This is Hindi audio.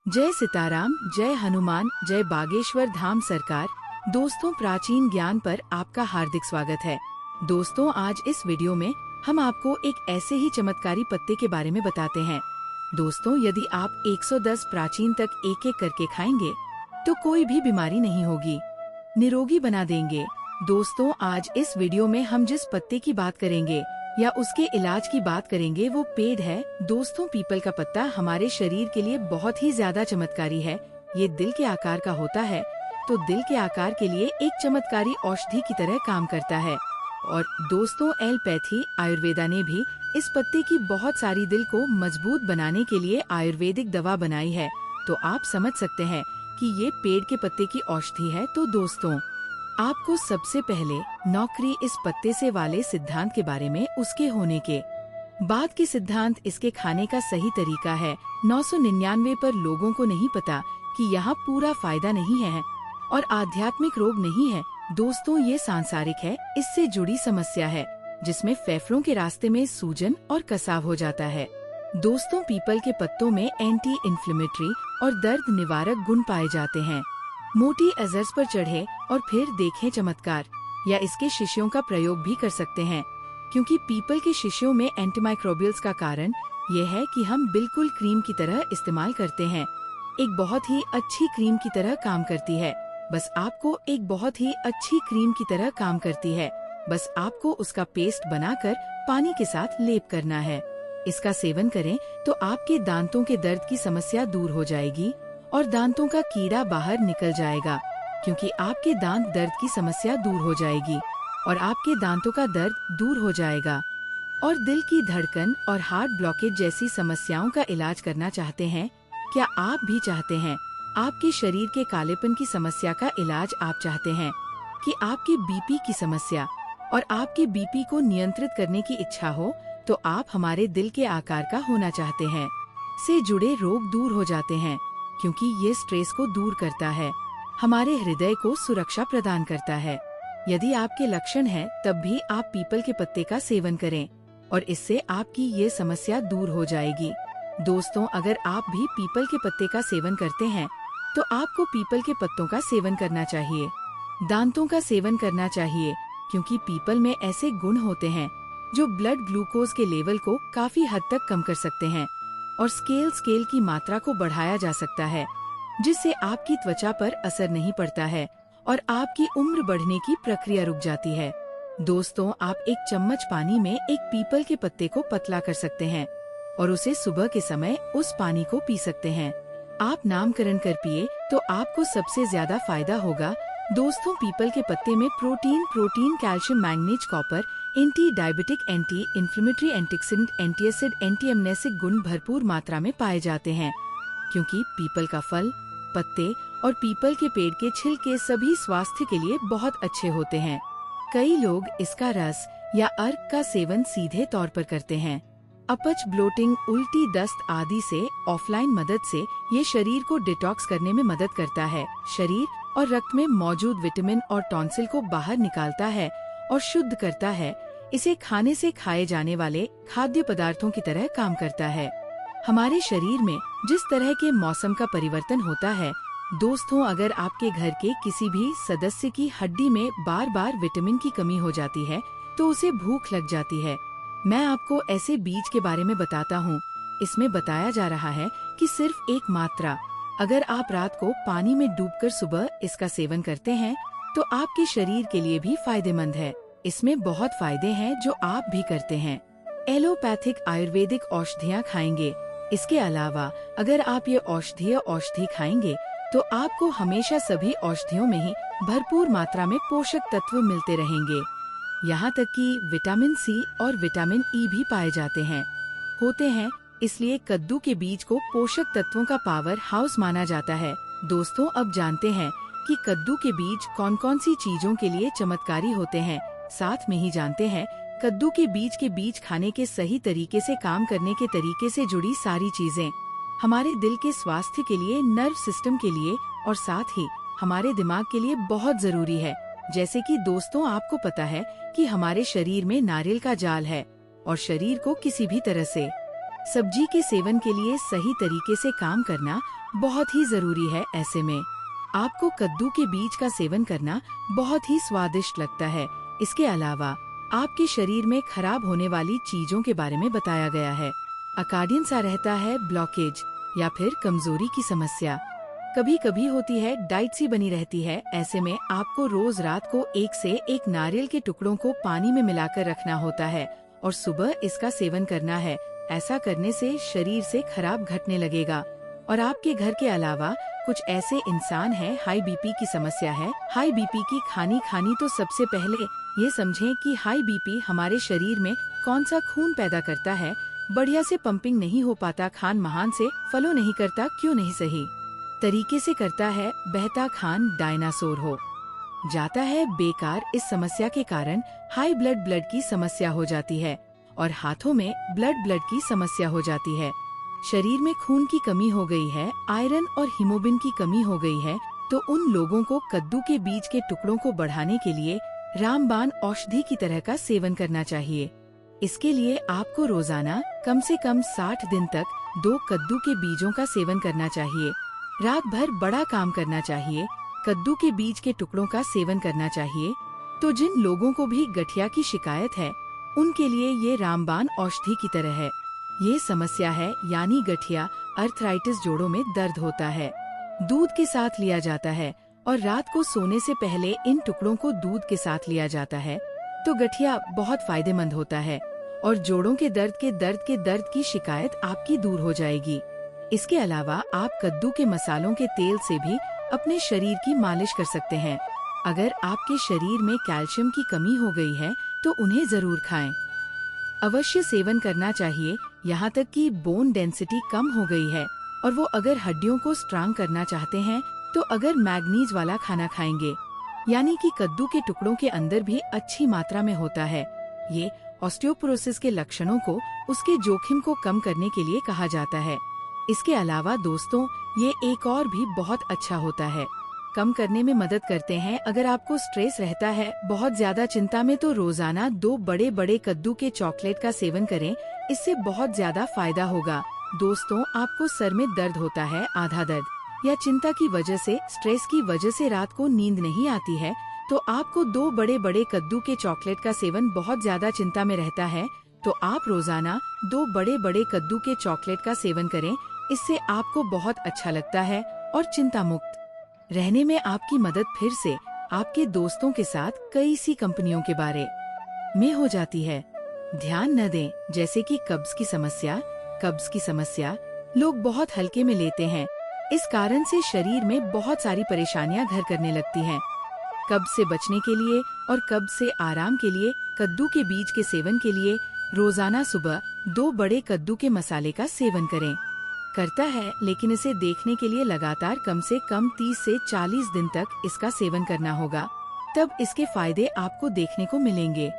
जय सीताराम, जय हनुमान, जय बागेश्वर धाम सरकार। दोस्तों, प्राचीन ज्ञान पर आपका हार्दिक स्वागत है। दोस्तों, आज इस वीडियो में हम आपको एक ऐसे ही चमत्कारी पत्ते के बारे में बताते हैं। दोस्तों, यदि आप 110 प्राचीन तक एक एक करके खाएंगे तो कोई भी बीमारी नहीं होगी, निरोगी बना देंगे। दोस्तों, आज इस वीडियो में हम जिस पत्ते की बात करेंगे या उसके इलाज की बात करेंगे वो पेड़ है। दोस्तों, पीपल का पत्ता हमारे शरीर के लिए बहुत ही ज्यादा चमत्कारी है। ये दिल के आकार का होता है, तो दिल के आकार के लिए एक चमत्कारी औषधि की तरह काम करता है। और दोस्तों, एलोपैथी आयुर्वेदा ने भी इस पत्ते की बहुत सारी दिल को मजबूत बनाने के लिए आयुर्वेदिक दवा बनाई है। तो आप समझ सकते हैं कि ये पेड़ के पत्ते की औषधि है। तो दोस्तों, आपको सबसे पहले नौकरी इस पत्ते से वाले सिद्धांत के बारे में, उसके होने के बाद के सिद्धांत, इसके खाने का सही तरीका है। 999 पर लोगों को नहीं पता कि यहाँ पूरा फायदा नहीं है और आध्यात्मिक रोग नहीं है। दोस्तों, ये सांसारिक है, इससे जुड़ी समस्या है जिसमें फेफड़ों के रास्ते में सूजन और कसाव हो जाता है। दोस्तों, पीपल के पत्तों में एंटी इन्फ्लेमेटरी और दर्द निवारक गुण पाए जाते हैं। मोटी अजर्स पर चढ़े और फिर देखें चमत्कार, या इसके शिष्यों का प्रयोग भी कर सकते हैं, क्योंकि पीपल के शिष्यों में एंटीमाइक्रोबियल्स का कारण ये है कि हम बिल्कुल क्रीम की तरह इस्तेमाल करते हैं। एक बहुत ही अच्छी क्रीम की तरह काम करती है। बस आपको एक बहुत ही अच्छी क्रीम की तरह काम करती है। बस आपको उसका पेस्ट बनाकर पानी के साथ लेप करना है। इसका सेवन करें तो आपके दांतों के दर्द की समस्या दूर हो जाएगी और दांतों का कीड़ा बाहर निकल जाएगा, क्योंकि आपके दांत दर्द की समस्या दूर हो जाएगी और आपके दांतों का दर्द दूर हो जाएगा। और दिल की धड़कन और हार्ट ब्लॉकेज जैसी समस्याओं का इलाज करना चाहते हैं? क्या आप भी चाहते हैं आपके शरीर के कालेपन की समस्या का इलाज? आप चाहते हैं कि आपके बीपी की समस्या और आपके बीपी को नियंत्रित करने की इच्छा हो, तो आप हमारे दिल के आकार का होना चाहते हैं से जुड़े रोग दूर हो जाते हैं, क्योंकि ये स्ट्रेस को दूर करता है, हमारे हृदय को सुरक्षा प्रदान करता है। यदि आपके लक्षण हैं, तब भी आप पीपल के पत्ते का सेवन करें और इससे आपकी ये समस्या दूर हो जाएगी। दोस्तों, अगर आप भी पीपल के पत्ते का सेवन करते हैं तो आपको पीपल के पत्तों का सेवन करना चाहिए, दांतों का सेवन करना चाहिए, क्योंकि पीपल में ऐसे गुण होते हैं जो ब्लड ग्लूकोज के लेवल को काफी हद तक कम कर सकते हैं और स्केल की मात्रा को बढ़ाया जा सकता है, जिससे आपकी त्वचा पर असर नहीं पड़ता है और आपकी उम्र बढ़ने की प्रक्रिया रुक जाती है। दोस्तों, आप एक चम्मच पानी में एक पीपल के पत्ते को पतला कर सकते हैं और उसे सुबह के समय उस पानी को पी सकते हैं। आप नामकरण कर पिए तो आपको सबसे ज्यादा फायदा होगा। दोस्तों, पीपल के पत्ते में protein, calcium, manganese, copper, anti diabetic, anti inflammatory, antioxidant, anti acid, anti amnesic गुण भरपूर मात्रा में पाए जाते हैं, क्योंकि पीपल का फल, पत्ते और पीपल के पेड़ के छिलके सभी स्वास्थ्य के लिए बहुत अच्छे होते हैं। कई लोग इसका रस या अर्क का सेवन सीधे तौर पर करते हैं। अपच, ब्लोटिंग, उल्टी, दस्त आदि से ऑफलाइन मदद से ये शरीर को डिटॉक्स करने में मदद करता है। शरीर और रक्त में मौजूद विटामिन और टॉन्सिल को बाहर निकालता है और शुद्ध करता है। इसे खाने से खाए जाने वाले खाद्य पदार्थों की तरह काम करता है। हमारे शरीर में जिस तरह के मौसम का परिवर्तन होता है, दोस्तों, अगर आपके घर के किसी भी सदस्य की हड्डी में बार बार विटामिन की कमी हो जाती है तो उसे भूख लग जाती है। मैं आपको ऐसे बीज के बारे में बताता हूँ। इसमें बताया जा रहा है कि सिर्फ एक मात्रा, अगर आप रात को पानी में डूबकर सुबह इसका सेवन करते हैं तो आपके शरीर के लिए भी फायदेमंद है। इसमें बहुत फायदे हैं जो आप भी करते हैं। एलोपैथिक आयुर्वेदिक औषधियाँ खाएंगे। इसके अलावा अगर आप ये औषधि खाएंगे तो आपको हमेशा सभी औषधियों में ही भरपूर मात्रा में पोषक तत्व मिलते रहेंगे। यहाँ तक कि विटामिन सी और विटामिन ई भी पाए जाते हैं। इसलिए कद्दू के बीज को पोषक तत्वों का पावर हाउस माना जाता है। दोस्तों, अब जानते हैं कि कद्दू के बीज कौन कौन सी चीजों के लिए चमत्कारी होते हैं। साथ में ही जानते हैं कद्दू के बीज खाने के सही तरीके से काम करने के तरीके से जुड़ी सारी चीजें हमारे दिल के स्वास्थ्य के लिए, नर्व सिस्टम के लिए और साथ ही हमारे दिमाग के लिए बहुत जरूरी है। जैसे कि दोस्तों, आपको पता है कि हमारे शरीर में नारियल का जाल है और शरीर को किसी भी तरह से सब्जी के सेवन के लिए सही तरीके से काम करना बहुत ही जरूरी है। ऐसे में आपको कद्दू के बीज का सेवन करना बहुत ही स्वादिष्ट लगता है। इसके अलावा आपके शरीर में खराब होने वाली चीजों के बारे में बताया गया है। अकार्डियन सा रहता है ब्लॉकेज या फिर कमजोरी की समस्या कभी कभी होती है, डाइट सी बनी रहती है। ऐसे में आपको रोज रात को 1 से 1 नारियल के टुकड़ों को पानी में मिलाकर रखना होता है और सुबह इसका सेवन करना है। ऐसा करने से शरीर से खराब घटने लगेगा। और आपके घर के अलावा कुछ ऐसे इंसान हैं हाई बीपी की समस्या है। हाई बीपी की खानी तो सबसे पहले ये समझें कि हाई बीपी हमारे शरीर में कौन सा खून पैदा करता है। बढ़िया से पंपिंग नहीं हो पाता, खान महान से फॉलो नहीं करता, क्यों नहीं सही तरीके से करता है, बहता खान डायनासोर हो जाता है बेकार। इस समस्या के कारण हाई ब्लड की समस्या हो जाती है और हाथों में ब्लड की समस्या हो जाती है। शरीर में खून की कमी हो गई है, आयरन और हीमोग्लोबिन की कमी हो गई है, तो उन लोगों को कद्दू के बीज के टुकड़ों को बढ़ाने के लिए रामबाण औषधि की तरह का सेवन करना चाहिए। इसके लिए आपको रोजाना कम से कम 60 दिन तक 2 कद्दू के बीजों का सेवन करना चाहिए। रात भर बड़ा काम करना चाहिए, कद्दू के बीज के टुकड़ों का सेवन करना चाहिए। तो जिन लोगों को भी गठिया की शिकायत है उनके लिए ये रामबाण औषधि की तरह है। ये समस्या है यानी गठिया, अर्थराइटिस, जोड़ों में दर्द होता है, दूध के साथ लिया जाता है और रात को सोने से पहले इन टुकड़ों को दूध के साथ लिया जाता है तो गठिया बहुत फायदेमंद होता है और जोड़ों के दर्द की शिकायत आपकी दूर हो जाएगी। इसके अलावा आप कद्दू के मसालों के तेल से भी अपने शरीर की मालिश कर सकते हैं। अगर आपके शरीर में कैल्शियम की कमी हो गई है तो उन्हें जरूर खाएं। अवश्य सेवन करना चाहिए। यहाँ तक कि बोन डेंसिटी कम हो गई है और वो अगर हड्डियों को स्ट्रांग करना चाहते हैं तो अगर मैग्नीज वाला खाना खाएंगे, यानी कि कद्दू के टुकड़ों के अंदर भी अच्छी मात्रा में होता है। ये ऑस्टियोपोरोसिस के लक्षणों को, उसके जोखिम को कम करने के लिए कहा जाता है। इसके अलावा दोस्तों ये एक और भी बहुत अच्छा होता है, कम करने में मदद करते हैं। अगर आपको स्ट्रेस रहता है, बहुत ज्यादा चिंता में, तो रोजाना 2 बड़े कद्दू के चॉकलेट का सेवन करें, इससे बहुत ज्यादा फायदा होगा। दोस्तों आपको सर में दर्द होता है, आधा दर्द या चिंता की वजह से, स्ट्रेस की वजह से रात को नींद नहीं आती है, तो आपको 2 बड़े कद्दू के चॉकलेट का सेवन, बहुत ज्यादा चिंता में रहता है तो आप रोजाना 2 बड़े कद्दू के चॉकलेट का सेवन करें। इससे आपको बहुत अच्छा लगता है और चिंता मुक्त रहने में आपकी मदद फिर से आपके दोस्तों के साथ कई सी कंपनियों के बारे में हो जाती है। ध्यान न दें, जैसे कि कब्ज की समस्या लोग बहुत हल्के में लेते हैं। इस कारण से शरीर में बहुत सारी परेशानियां घर करने लगती हैं। कब्ज से बचने के लिए और कब्ज से आराम के लिए कद्दू के बीज के सेवन के लिए रोजाना सुबह 2 बड़े कद्दू के मसाले का सेवन करें। करता है, लेकिन इसे देखने के लिए लगातार कम से कम 30 से 40 दिन तक इसका सेवन करना होगा, तब इसके फायदे आपको देखने को मिलेंगे।